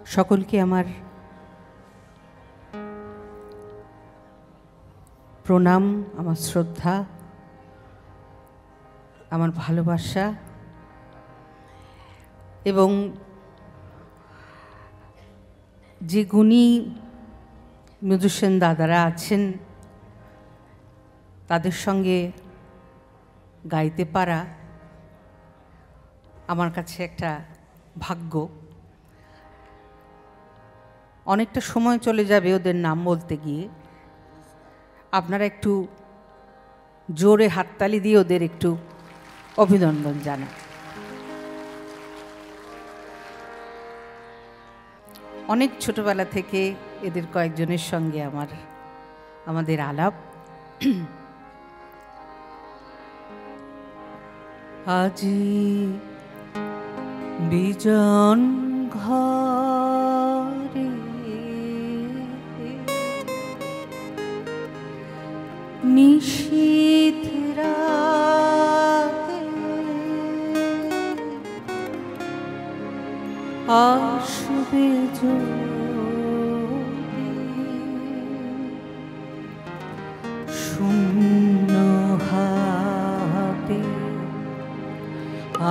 সকলকে আমার প্রণাম, আমার শ্রদ্ধা, আমার ভালোবাসা এবং যে গুণী মিউজিশিয়ান দাদারা আছেন তাদের সঙ্গে গাইতে পারা আমার কাছে একটা ভাগ্য। অনেকটা সময় চলে যাবে ওদের নাম বলতে গিয়ে, আপনারা একটু জোরে হাততালি দিয়ে ওদের একটু অভিনন্দন জানান। অনেক ছোটবেলা থেকে এদের কয়েকজনের সঙ্গে আমাদের আলাপ। আজি বিজন ঘরে নিশীথ রাতে আসবে শূন্য হাতে,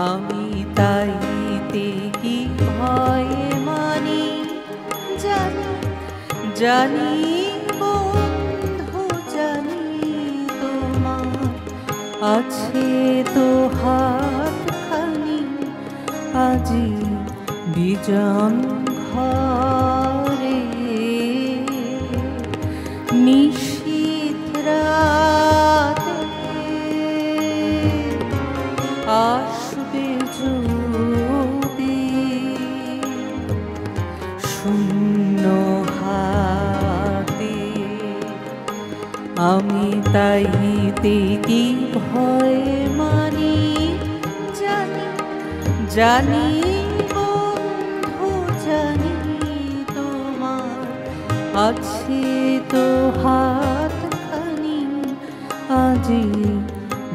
আমি তাইতে কি ভয়ে মানি, জানি জানি বন্ধু জানি তোমার আছে তো হাতখানি, আজি বিজন ঘরে নিশীথ রাতে আসবে যদি শূন্য হাতে, আমি তাইতে কি ভয় মানি, জানি জানি বন্ধু জানি তোমার আছে তো হাতখানি, আজি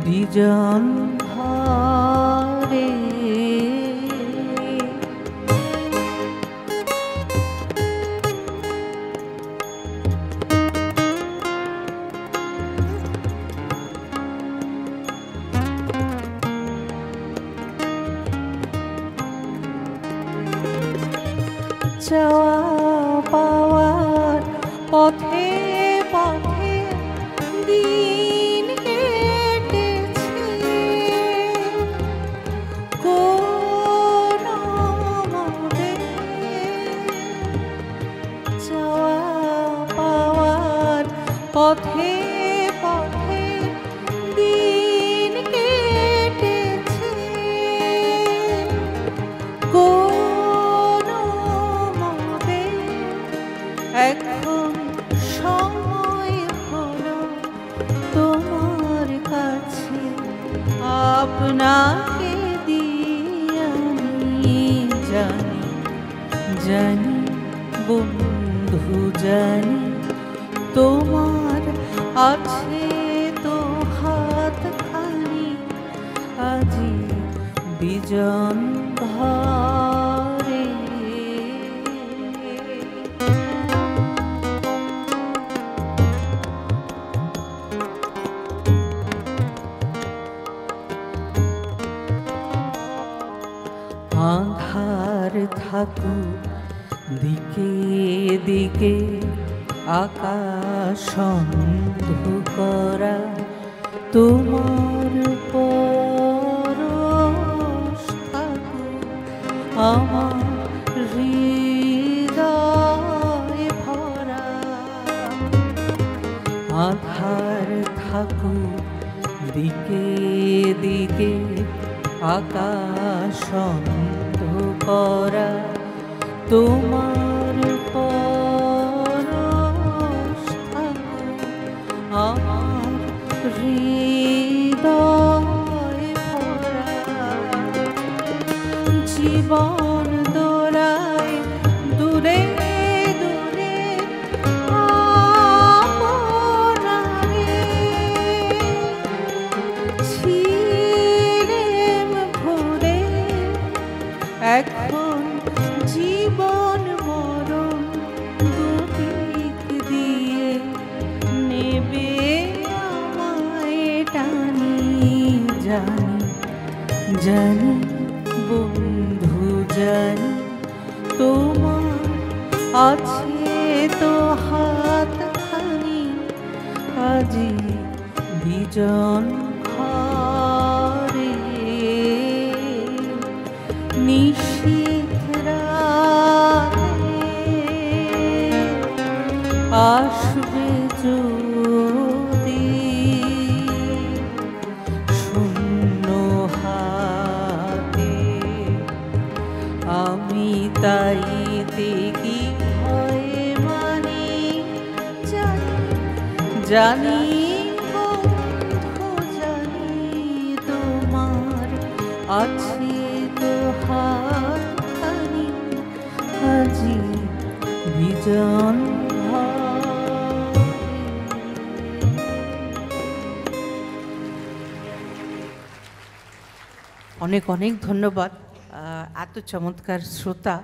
বিজন ঘরে। চাওয়া পাওয়ার পথে পথে দিন কেটেছে, কোন মোড়ে চাওয়া পাওয়ার পথে পথে দিন কেটেছে, এখন সময় হলো তোমার কাছে আপনাকে দিয়ে, আমি জানি জানি বন্ধু জানি তোমার আছে তো হাতখানি, আজি বিজন ঘরে। আঁধার থাকুক দিকে দিকে আকাশ অন্ধকারা, তোমার পরশ থাকুক আমার হৃদয় ভরা, আঁধার থাকুক দিকে দিকে আকাশ অন্ধকারা, তোমার পরশ থাকুক আমার হৃদয় ভরা, জীবন দোলায় দূরে দূরে আপনারে ছিলেম ভরে, এখন জীবন জানি বন্ধু জানি তোমার আছে তো হাতখানি আজি বিজন ঘরে নিশীথ রাতে আসবে যদি শূন্য হাতে আমি তাইতে কি ভয় মানি জানি বন্ধু জানি তোমার আছে তো হাতখানি আজি বিজন অনেক অনেক ধন্যবাদ এত চমৎকার শ্রোতা